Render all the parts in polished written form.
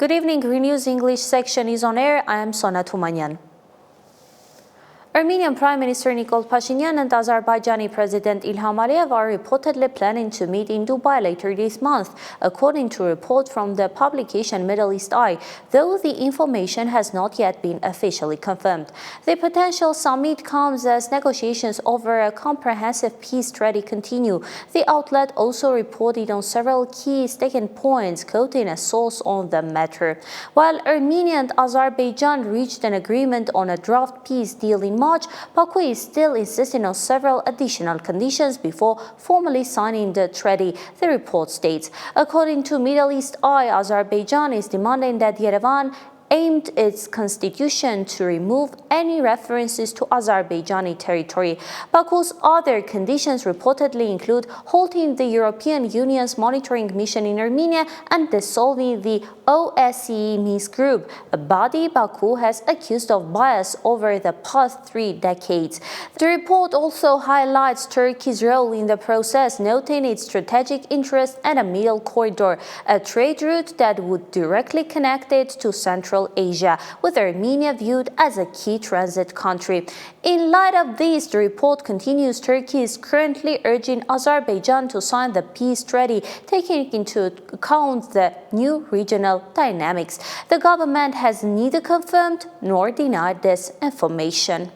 Good evening, RENEWS English section is on air. I am Sona Tumanyan. Armenian Prime Minister Nikol Pashinyan and Azerbaijani President Ilham Aliyev are reportedly planning to meet in Dubai later this month, according to a report from the publication Middle East Eye, though the information has not yet been officially confirmed. The potential summit comes as negotiations over a comprehensive peace treaty continue. The outlet also reported on several key sticking points, quoting a source on the matter. While Armenia and Azerbaijan reached an agreement on a draft peace deal in March, Baku is still insisting on several additional conditions before formally signing the treaty, the report states. According to Middle East Eye, Azerbaijan is demanding that Yerevan aimed its constitution to remove any references to Azerbaijani territory. Baku's other conditions reportedly include halting the European Union's monitoring mission in Armenia and dissolving the OSCE Minsk Group, a body Baku has accused of bias over the past 3 decades. The report also highlights Turkey's role in the process, noting its strategic interest and a middle corridor, a trade route that would directly connect it to Central Asia, with Armenia viewed as a key transit country. In light of this, the report continues Turkey is currently urging Azerbaijan to sign the peace treaty, taking into account the new regional dynamics. The government has neither confirmed nor denied this information.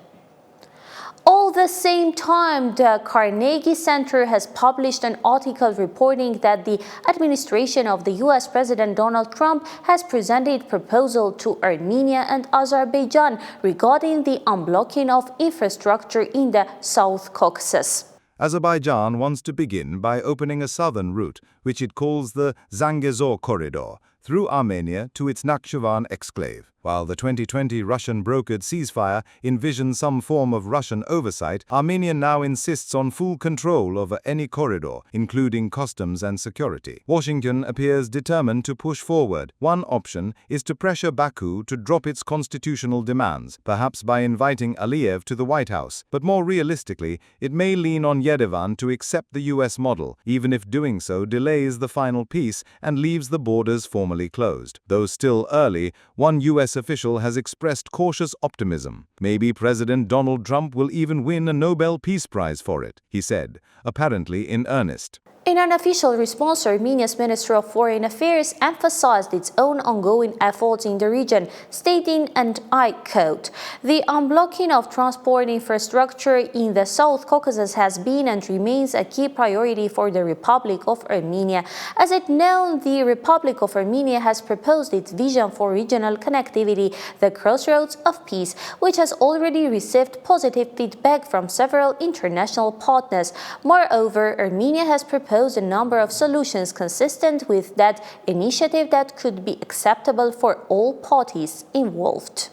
All the same time, the Carnegie Center has published an article reporting that the administration of the U.S. President Donald Trump has presented a proposal to Armenia and Azerbaijan regarding the unblocking of infrastructure in the South Caucasus. Azerbaijan wants to begin by opening a southern route, which it calls the Zangezur Corridor, through Armenia to its Nakhchivan exclave. While the 2020 Russian-brokered ceasefire envisioned some form of Russian oversight, Armenia now insists on full control over any corridor, including customs and security. Washington appears determined to push forward. One option is to pressure Baku to drop its constitutional demands, perhaps by inviting Aliyev to the White House. But more realistically, it may lean on Yerevan to accept the U.S. model, even if doing so delays the final peace and leaves the borders formally closed. Though still early, one U.S. official has expressed cautious optimism. Maybe President Donald Trump will even win a Nobel Peace Prize for it, he said, apparently in earnest. In an official response, Armenia's Minister of Foreign Affairs emphasized its own ongoing efforts in the region, stating, and I quote, "The unblocking of transport infrastructure in the South Caucasus has been and remains a key priority for the Republic of Armenia. As it known, the Republic of Armenia has proposed its vision for regional connectivity, the Crossroads of Peace, which has already received positive feedback from several international partners. Moreover, Armenia has proposed a number of solutions consistent with that initiative that could be acceptable for all parties involved."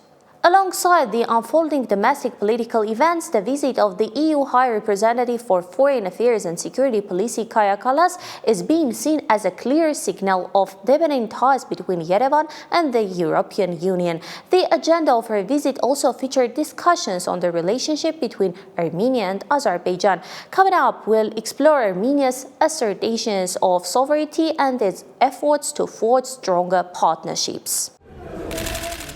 Alongside the unfolding domestic political events, the visit of the EU High Representative for Foreign Affairs and Security Policy Kaja Kallas is being seen as a clear signal of deepening ties between Yerevan and the European Union. The agenda of her visit also featured discussions on the relationship between Armenia and Azerbaijan. Coming up, we'll explore Armenia's assertions of sovereignty and its efforts to forge stronger partnerships.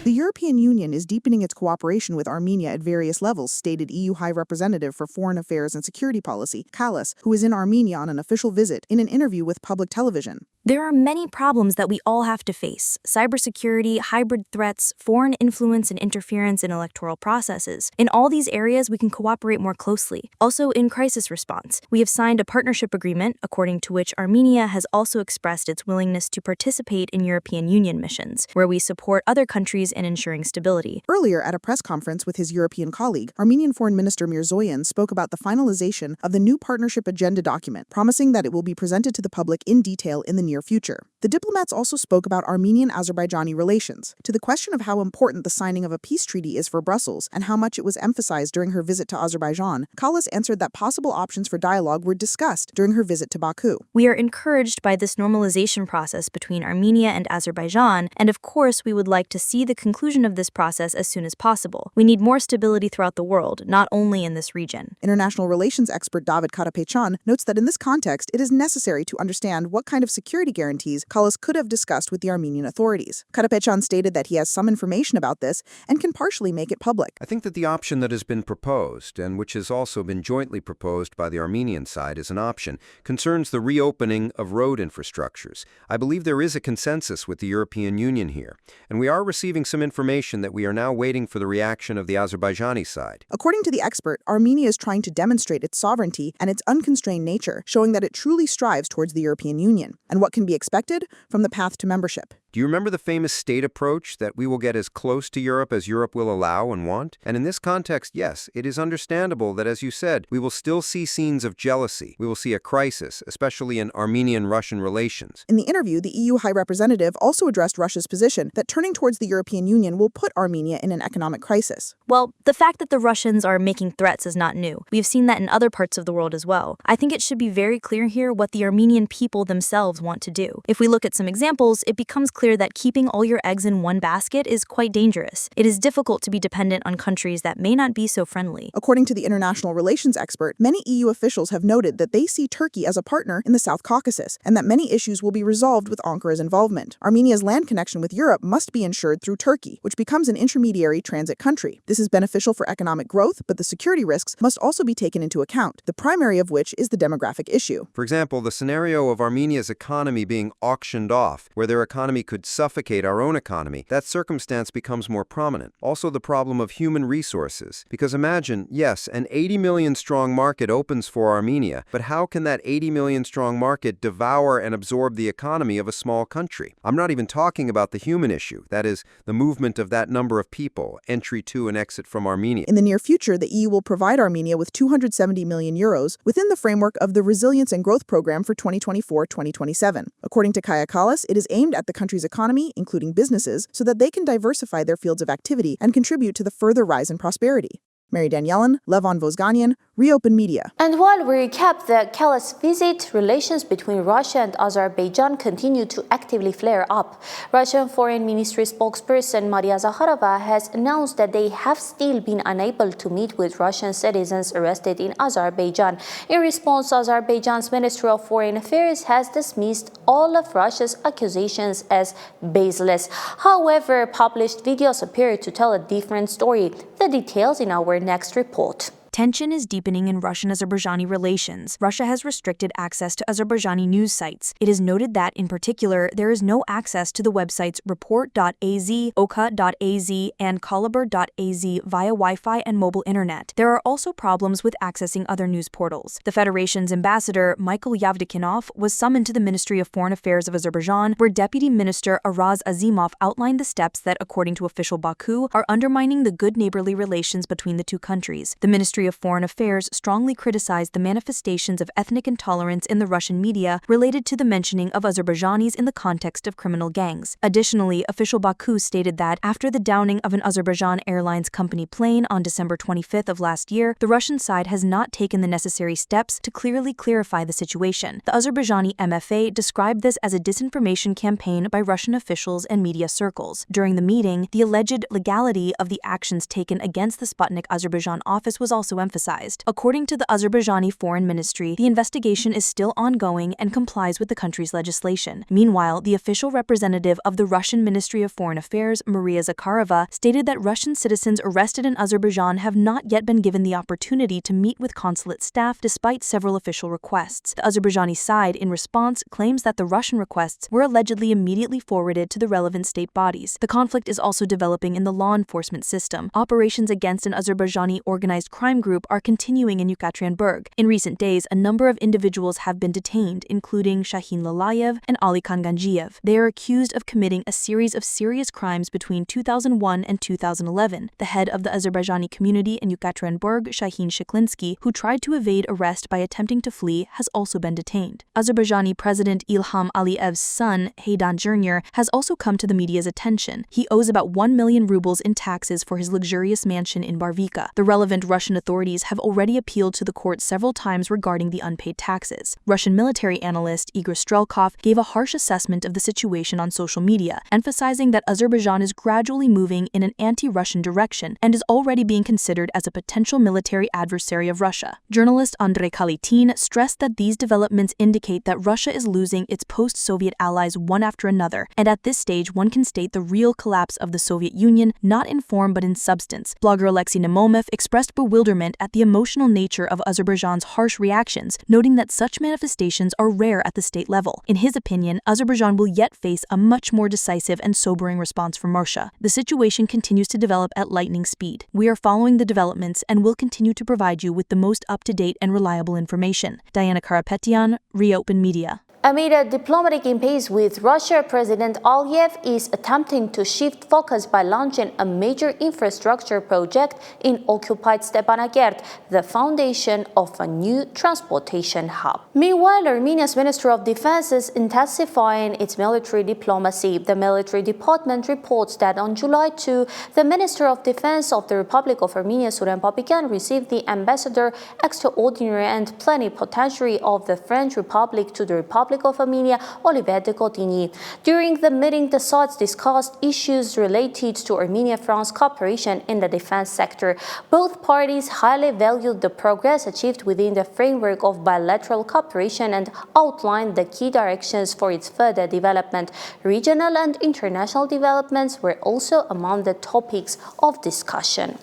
The European Union is deepening its cooperation with Armenia at various levels, stated EU High Representative for Foreign Affairs and Security Policy, Kallas, who is in Armenia on an official visit, in an interview with public television. There are many problems that we all have to face: cybersecurity, hybrid threats, foreign influence and interference in electoral processes. In all these areas, we can cooperate more closely. Also, in crisis response, we have signed a partnership agreement, according to which Armenia has also expressed its willingness to participate in European Union missions, where we support other countries in ensuring stability. Earlier, at a press conference with his European colleague, Armenian Foreign Minister Mirzoyan spoke about the finalization of the new partnership agenda document, promising that it will be presented to the public in detail in the near future. The diplomats also spoke about Armenian-Azerbaijani relations. To the question of how important the signing of a peace treaty is for Brussels and how much it was emphasized during her visit to Azerbaijan, Kallas answered that possible options for dialogue were discussed during her visit to Baku. We are encouraged by this normalization process between Armenia and Azerbaijan, and of course we would like to see the conclusion of this process as soon as possible. We need more stability throughout the world, not only in this region. International relations expert David Karapetyan notes that in this context, it is necessary to understand what kind of security security guarantees Kallas could have discussed with the Armenian authorities. Karapetyan stated that he has some information about this and can partially make it public. I think that the option that has been proposed, and which has also been jointly proposed by the Armenian side as an option, concerns the reopening of road infrastructures. I believe there is a consensus with the European Union here, and we are receiving some information that we are now waiting for the reaction of the Azerbaijani side. According to the expert, Armenia is trying to demonstrate its sovereignty and its unconstrained nature, showing that it truly strives towards the European Union, and what can be expected from the path to membership. Do you remember the famous state approach that we will get as close to Europe as Europe will allow and want? And in this context, yes, it is understandable that, as you said, we will still see scenes of jealousy. We will see a crisis, especially in Armenian-Russian relations. In the interview, the EU High Representative also addressed Russia's position that turning towards the European Union will put Armenia in an economic crisis. Well, the fact that the Russians are making threats is not new. We've seen that in other parts of the world as well. I think it should be very clear here what the Armenian people themselves want to do. If we look at some examples, it becomes clear that keeping all your eggs in one basket is quite dangerous. It is difficult to be dependent on countries that may not be so friendly. According to the international relations expert, many EU officials have noted that they see Turkey as a partner in the South Caucasus, and that many issues will be resolved with Ankara's involvement. Armenia's land connection with Europe must be ensured through Turkey, which becomes an intermediary transit country. This is beneficial for economic growth, but the security risks must also be taken into account, the primary of which is the demographic issue. For example, the scenario of Armenia's economy being auctioned off, where their economy could suffocate our own economy, that circumstance becomes more prominent. Also, the problem of human resources. Because imagine, yes, an 80 million strong market opens for Armenia, but how can that 80 million strong market devour and absorb the economy of a small country? I'm not even talking about the human issue, that is, the movement of that number of people, entry to and exit from Armenia. In the near future, the EU will provide Armenia with 270 million euros within the framework of the Resilience and Growth Program for 2024-2027. According to Kaja Kallas, it is aimed at the country's economy, including businesses, so that they can diversify their fields of activity and contribute to the further rise in prosperity. Mary Danielin, Levon Vosganian, Reopen Media. And while we recap the Kallas visit, relations between Russia and Azerbaijan continue to actively flare up. Russian Foreign Ministry spokesperson Maria Zakharova has announced that they have still been unable to meet with Russian citizens arrested in Azerbaijan. In response, Azerbaijan's Ministry of Foreign Affairs has dismissed all of Russia's accusations as baseless. However, published videos appear to tell a different story. The details in our next report. Tension is deepening in Russian-Azerbaijani relations. Russia has restricted access to Azerbaijani news sites. It is noted that, in particular, there is no access to the websites report.az, oka.az, and kalabar.az via Wi-Fi and mobile internet. There are also problems with accessing other news portals. The Federation's ambassador, Michael Yevdokimov, was summoned to the Ministry of Foreign Affairs of Azerbaijan, where Deputy Minister Araz Azimov outlined the steps that, according to official Baku, are undermining the good neighborly relations between the two countries. The Ministry of Foreign Affairs strongly criticized the manifestations of ethnic intolerance in the Russian media related to the mentioning of Azerbaijanis in the context of criminal gangs. Additionally, official Baku stated that after the downing of an Azerbaijan Airlines company plane on December 25th of last year, the Russian side has not taken the necessary steps to clearly clarify the situation. The Azerbaijani MFA described this as a disinformation campaign by Russian officials and media circles. During the meeting, the alleged legality of the actions taken against the Sputnik Azerbaijan office was also emphasized. According to the Azerbaijani Foreign Ministry, the investigation is still ongoing and complies with the country's legislation. Meanwhile, the official representative of the Russian Ministry of Foreign Affairs, Maria Zakharova, stated that Russian citizens arrested in Azerbaijan have not yet been given the opportunity to meet with consulate staff despite several official requests. The Azerbaijani side, in response, claims that the Russian requests were allegedly immediately forwarded to the relevant state bodies. The conflict is also developing in the law enforcement system. Operations against an Azerbaijani organized crime group are continuing in Yekaterinburg. In recent days, a number of individuals have been detained, including Shahin Lalayev and Ali Kanganjiev. They are accused of committing a series of serious crimes between 2001 and 2011. The head of the Azerbaijani community in Yekaterinburg, Shahin Shiklinsky, who tried to evade arrest by attempting to flee, has also been detained. Azerbaijani President Ilham Aliyev's son, Haydan Jr., has also come to the media's attention. He owes about 1 million rubles in taxes for his luxurious mansion in Barvika. The relevant Russian authorities authorities have already appealed to the court several times regarding the unpaid taxes. Russian military analyst Igor Strelkov gave a harsh assessment of the situation on social media, emphasizing that Azerbaijan is gradually moving in an anti-Russian direction and is already being considered as a potential military adversary of Russia. Journalist Andrei Kalitin stressed that these developments indicate that Russia is losing its post-Soviet allies one after another, and at this stage one can state the real collapse of the Soviet Union, not in form but in substance. Blogger Alexei Naumov expressed bewilderment at the emotional nature of Azerbaijan's harsh reactions, noting that such manifestations are rare at the state level. In his opinion, Azerbaijan will yet face a much more decisive and sobering response from Russia. The situation continues to develop at lightning speed. We are following the developments and will continue to provide you with the most up-to-date and reliable information. Diana Karapetyan, Reopen Media. Amid a diplomatic impasse with Russia, President Aliyev is attempting to shift focus by launching a major infrastructure project in occupied Stepanakert, the foundation of a new transportation hub. Meanwhile, Armenia's Minister of Defense is intensifying its military diplomacy. The military department reports that on July 2, the Minister of Defense of the Republic of Armenia, Suren Papikian, received the Ambassador Extraordinary and Plenipotentiary of the French Republic to the Republic of Armenia, Olivier de Cotigny. During the meeting, the sides discussed issues related to Armenia-France cooperation in the defense sector. Both parties highly valued the progress achieved within the framework of bilateral cooperation and outlined the key directions for its further development. Regional and international developments were also among the topics of discussion.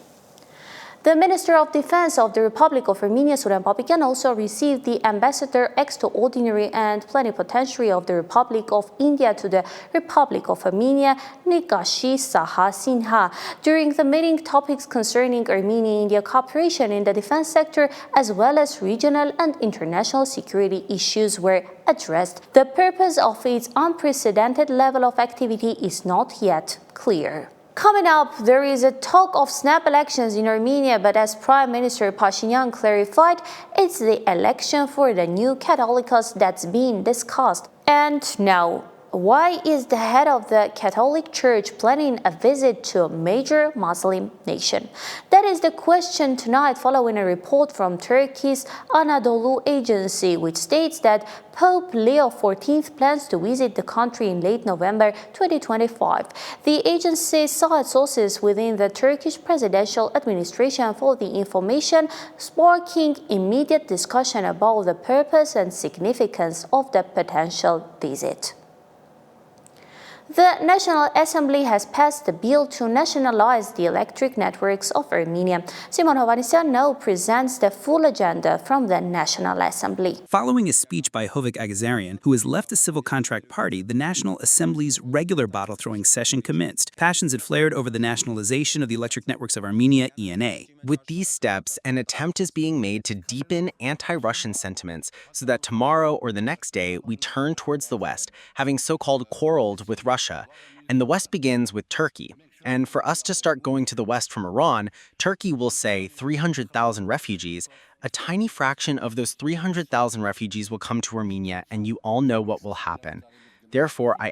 The Minister of Defense of the Republic of Armenia, Suren Papikian, also received the Ambassador Extraordinary and Plenipotentiary of the Republic of India to the Republic of Armenia, Nikashi Saha Sinha. During the meeting, topics concerning Armenia-India cooperation in the defense sector, as well as regional and international security issues, were addressed. The purpose of its unprecedented level of activity is not yet clear. Coming up, there is a talk of snap elections in Armenia, but as Prime Minister Pashinyan clarified, it's the election for the new Catholicos that's being discussed. And now, why is the head of the Catholic Church planning a visit to a major Muslim nation? That is the question tonight following a report from Turkey's Anadolu Agency, which states that Pope Leo XIV plans to visit the country in late November 2025. The agency cited sources within the Turkish presidential administration for the information, sparking immediate discussion about the purpose and significance of the potential visit. The National Assembly has passed a bill to nationalize the electric networks of Armenia. Simon Hovanesyan now presents the full agenda from the National Assembly. Following a speech by Hovik Agazarian, who has left the Civil Contract Party, the National Assembly's regular bottle-throwing session commenced. Passions had flared over the nationalization of the electric networks of Armenia, ENA. With these steps, an attempt is being made to deepen anti-Russian sentiments so that tomorrow or the next day we turn towards the West, having so-called quarreled with Russia. And the West begins with Turkey. And for us to start going to the West from Iran, Turkey will say 300,000 refugees. A tiny fraction of those 300,000 refugees will come to Armenia, and you all know what will happen. Therefore, I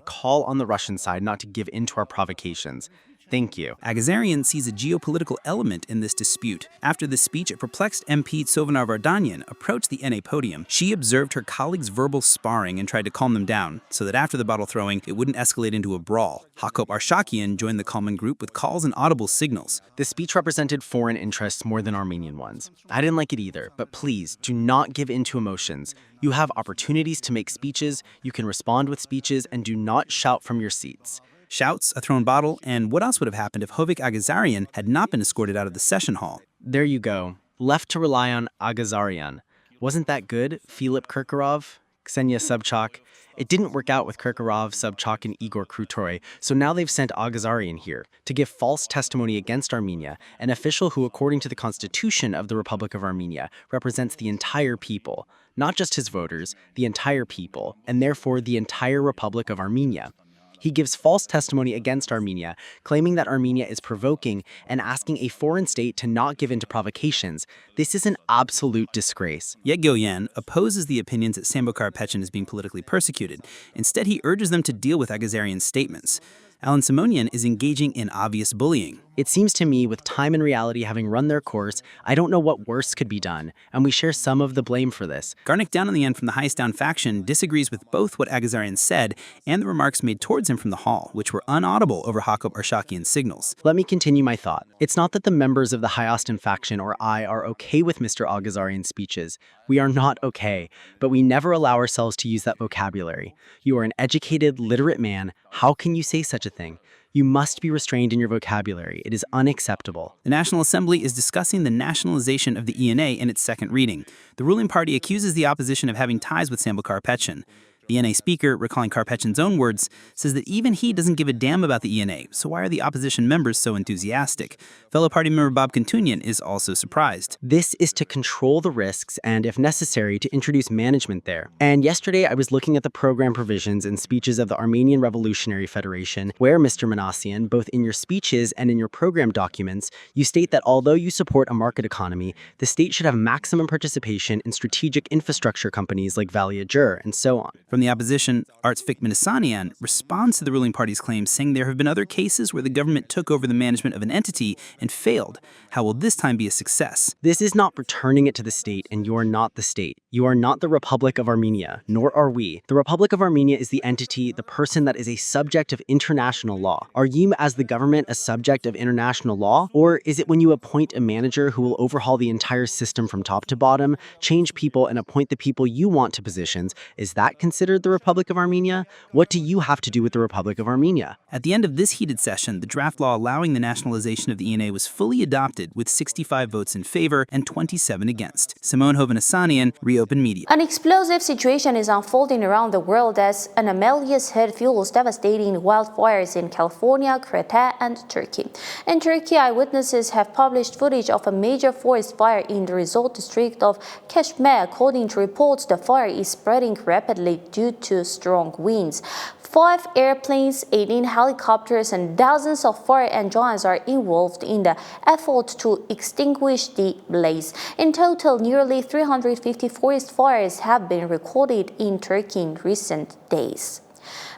call on the Russian side not to give in to our provocations. Thank you. Agazarian sees a geopolitical element in this dispute. After the speech, a perplexed MP Tsovanar Vardanyan approached the NA podium. She observed her colleagues' verbal sparring and tried to calm them down, so that after the bottle throwing, it wouldn't escalate into a brawl. Hakop Arshakian joined the calming group with calls and audible signals. The speech represented foreign interests more than Armenian ones. I didn't like it either, but please do not give in to emotions. You have opportunities to make speeches, you can respond with speeches, and do not shout from your seats. Shouts, a thrown bottle, and what else would have happened if Hovik Agazarian had not been escorted out of the session hall? There you go. Left to rely on Agazarian. Wasn't that good? Filip Kirkorov, Ksenia Sobchak. It didn't work out with Kirkorov, Sobchak, and Igor Krutoy, so now they've sent Agazarian here to give false testimony against Armenia, an official who, according to the Constitution of the Republic of Armenia, represents the entire people, not just his voters, the entire people, and therefore the entire Republic of Armenia. He gives false testimony against Armenia, claiming that Armenia is provoking and asking a foreign state to not give in to provocations. This is an absolute disgrace. Yet Gyoyan opposes the opinions that Sambo Karapetyan is being politically persecuted. Instead, he urges them to deal with Agazarian's statements. Alan Simonian is engaging in obvious bullying. It seems to me, with time and reality having run their course, I don't know what worse could be done, and we share some of the blame for this. Garnick Down on the end from the Hayastanic faction disagrees with both what Agazarian said and the remarks made towards him from the hall, which were unaudible over Hakob Arshakian's signals. Let me continue my thought. It's not that the members of the Hayastanic faction or I are okay with Mr. Agazarian's speeches. We are not okay, but we never allow ourselves to use that vocabulary. You are an educated, literate man. How can you say such a thing? You must be restrained in your vocabulary. It is unacceptable. The National Assembly is discussing the nationalization of the ENA in its second reading. The ruling party accuses the opposition of having ties with Sambo Karapetyan. The NA speaker, recalling Karpetyan's own words, says that even he doesn't give a damn about the ENA, so why are the opposition members so enthusiastic? Fellow party member Bob Kantunyan is also surprised. This is to control the risks and, if necessary, to introduce management there. And yesterday I was looking at the program provisions and speeches of the Armenian Revolutionary Federation, where, Mr. Manassian, both in your speeches and in your program documents, you state that although you support a market economy, the state should have maximum participation in strategic infrastructure companies like Valia Jur and so on. From the opposition, Artsvik Minasanian responds to the ruling party's claims, saying there have been other cases where the government took over the management of an entity and failed. How will this time be a success? This is not returning it to the state, and you are not the state. You are not the Republic of Armenia, nor are we. The Republic of Armenia is the entity, the person that is a subject of international law. Are you, as the government, a subject of international law? Or is it when you appoint a manager who will overhaul the entire system from top to bottom, change people, and appoint the people you want to positions? Is that considered the Republic of Armenia? What do you have to do with the Republic of Armenia? At the end of this heated session, the draft law allowing the nationalization of the ENA was fully adopted with 65 votes in favor and 27 against. Simone Hovhannisyan, Reopen Media. An explosive situation is unfolding around the world as an anomalous heat fuels devastating wildfires in California, Crete, and Turkey. In Turkey, eyewitnesses have published footage of a major forest fire in the resort district of Keshme. According to reports, the fire is spreading rapidly due to strong winds. 5 airplanes, 18 helicopters, and dozens of fire engines are involved in the effort to extinguish the blaze. In total, nearly 350 forest fires have been recorded in Turkey in recent days.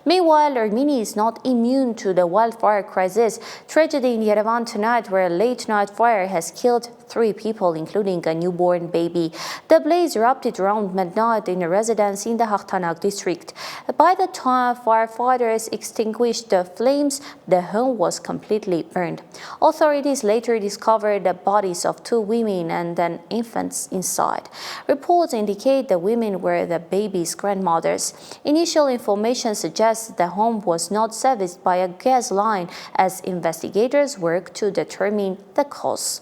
Meanwhile, Armenia is not immune to the wildfire crisis. Tragedy in Yerevan tonight, where a late-night fire has killed 3 people, including a newborn baby. The blaze erupted around midnight in a residence in the Hayastanic district. By the time firefighters extinguished the flames, the home was completely burned. Authorities later discovered the bodies of 2 women and an infant inside. Reports indicate the women were the baby's grandmothers. Initial information suggests the home was not serviced by a gas line as investigators work to determine the cause.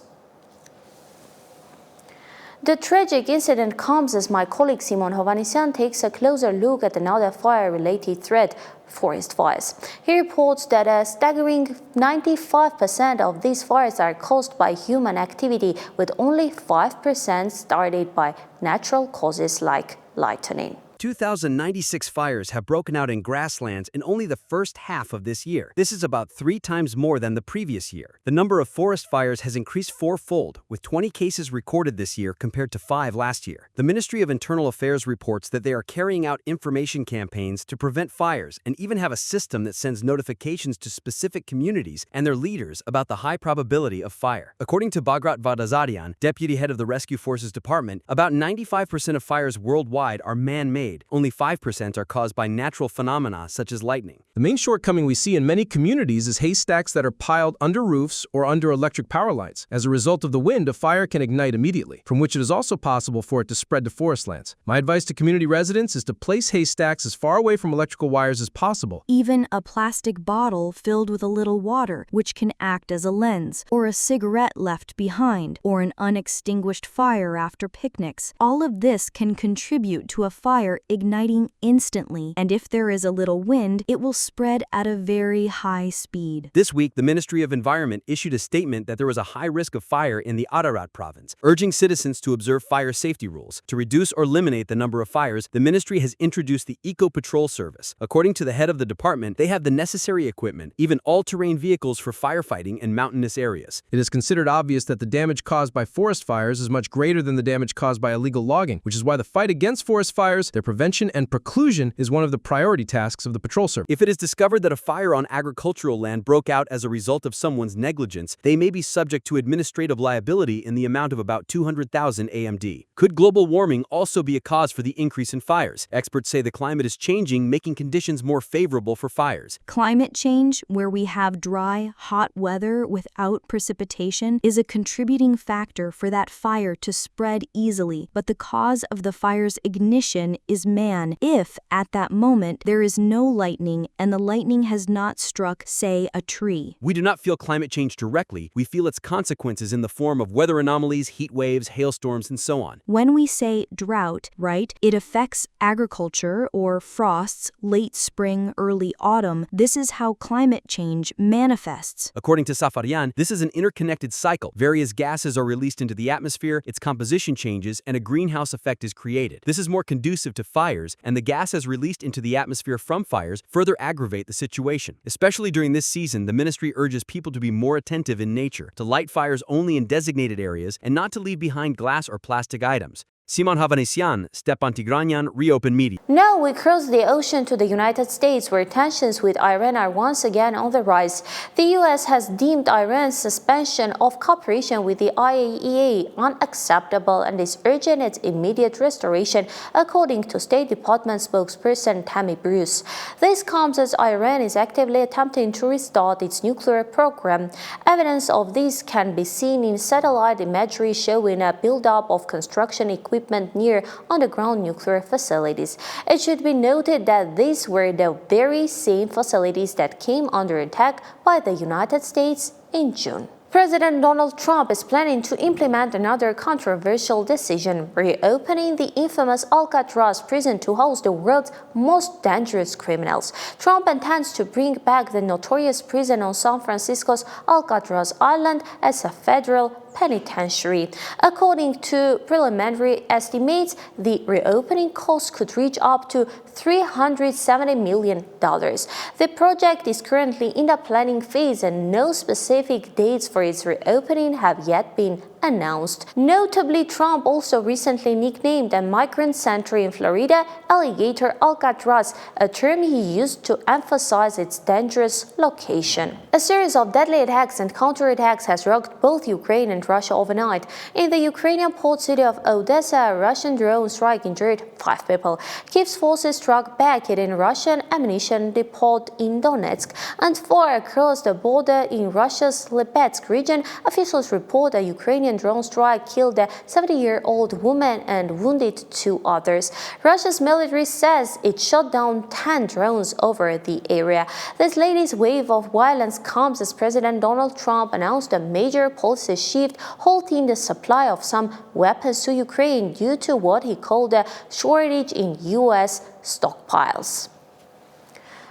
The tragic incident comes as my colleague Simone Hovhannisyan takes a closer look at another fire-related threat, forest fires. He reports that a staggering 95% of these fires are caused by human activity, with only 5% started by natural causes like lightning. 2,096 fires have broken out in grasslands in only the first half of this year. This is about 3 times more than the previous year. The number of forest fires has increased 4-fold, with 20 cases recorded this year compared to 5 last year. The Ministry of Internal Affairs reports that they are carrying out information campaigns to prevent fires and even have a system that sends notifications to specific communities and their leaders about the high probability of fire. According to Bagrat Vadazarian, deputy head of the Rescue Forces Department, about 95% of fires worldwide are man-made. Only 5% are caused by natural phenomena such as lightning. The main shortcoming we see in many communities is haystacks that are piled under roofs or under electric power lines. As a result of the wind, a fire can ignite immediately, from which it is also possible for it to spread to forest lands. My advice to community residents is to place haystacks as far away from electrical wires as possible. Even a plastic bottle filled with a little water, which can act as a lens, or a cigarette left behind, or an unextinguished fire after picnics. All of this can contribute to a fire igniting instantly, and if there is a little wind, it will spread at a very high speed. This week, the Ministry of Environment issued a statement that there was a high risk of fire in the Ararat province, urging citizens to observe fire safety rules. To reduce or eliminate the number of fires, the ministry has introduced the Eco Patrol Service. According to the head of the department, they have the necessary equipment, even all-terrain vehicles for firefighting in mountainous areas. It is considered obvious that the damage caused by forest fires is much greater than the damage caused by illegal logging, which is why the fight against forest fires, their prevention and preclusion is one of the priority tasks of the Patrol Service. If it is discovered that a fire on agricultural land broke out as a result of someone's negligence, they may be subject to administrative liability in the amount of about 200,000 AMD. Could global warming also be a cause for the increase in fires? Experts say the climate is changing, making conditions more favorable for fires. Climate change, where we have dry, hot weather without precipitation, is a contributing factor for that fire to spread easily, but the cause of the fire's ignition is man if, at that moment, there is no lightning and the lightning has not struck, say, a tree. We do not feel climate change directly, we feel its consequences in the form of weather anomalies, heat waves, hailstorms, and so on. When we say drought, right, it affects agriculture or frosts, late spring, early autumn. This is how climate change manifests. According to Safarian, this is an interconnected cycle. Various gases are released into the atmosphere, its composition changes, and a greenhouse effect is created. This is more conducive to fires, and the gases released into the atmosphere from fires further aggravate the situation. Especially during this season, the ministry urges people to be more attentive in nature, to light fires only in designated areas, and not to leave behind glass or plastic items. Simon Havanesian, Stepan Tigranyan, Reopen Media. Now we cross the ocean to the United States, where tensions with Iran are once again on the rise. The U.S. has deemed Iran's suspension of cooperation with the IAEA unacceptable and is urging its immediate restoration, according to State Department spokesperson Tammy Bruce. This comes as Iran is actively attempting to restart its nuclear program. Evidence of this can be seen in satellite imagery showing a buildup of construction equipment near underground nuclear facilities. It should be noted that these were the very same facilities that came under attack by the United States in June. President Donald Trump is planning to implement another controversial decision, reopening the infamous Alcatraz prison to house the world's most dangerous criminals. Trump intends to bring back the notorious prison on San Francisco's Alcatraz Island as a federal penitentiary. According to preliminary estimates, the reopening cost could reach up to $370 million. The project is currently in the planning phase and no specific dates for its reopening have yet been announced. Notably, Trump also recently nicknamed a migrant center in Florida Alligator Alcatraz, a term he used to emphasize its dangerous location. A series of deadly attacks and counterattacks has rocked both Ukraine and Russia overnight. In the Ukrainian port city of Odessa, a Russian drone strike injured 5 people. Kiev's forces struck back, hitting Russian ammunition depot in Donetsk and 4 across the border in Russia's Lipetsk region. Officials report a Ukrainian drone strike killed a 70-year-old woman and wounded 2 others. Russia's military says it shot down 10 drones over the area. This latest wave of violence comes as President Donald Trump announced a major policy shift, halting the supply of some weapons to Ukraine due to what he called a shortage in U.S. stockpiles.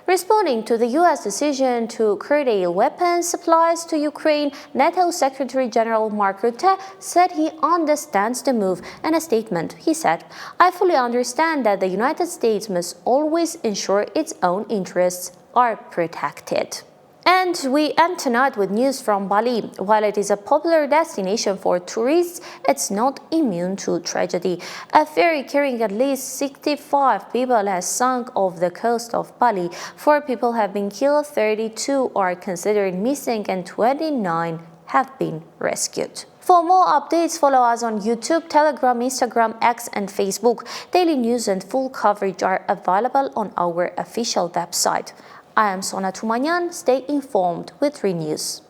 Responding to the U.S. decision to curtail weapons supplies to Ukraine, NATO Secretary General Mark Rutte said he understands the move. In a statement, he said, "I fully understand that the United States must always ensure its own interests are protected." And we end tonight with news from Bali. While it is a popular destination for tourists, it's not immune to tragedy. A ferry carrying at least 65 people has sunk off the coast of Bali. 4 people have been killed, 32 are considered missing, and 29 have been rescued. For more updates, follow us on YouTube, Telegram, Instagram, X, and Facebook. Daily news and full coverage are available on our official website. I am Sona Tumanyan. Stay informed with RENEWS.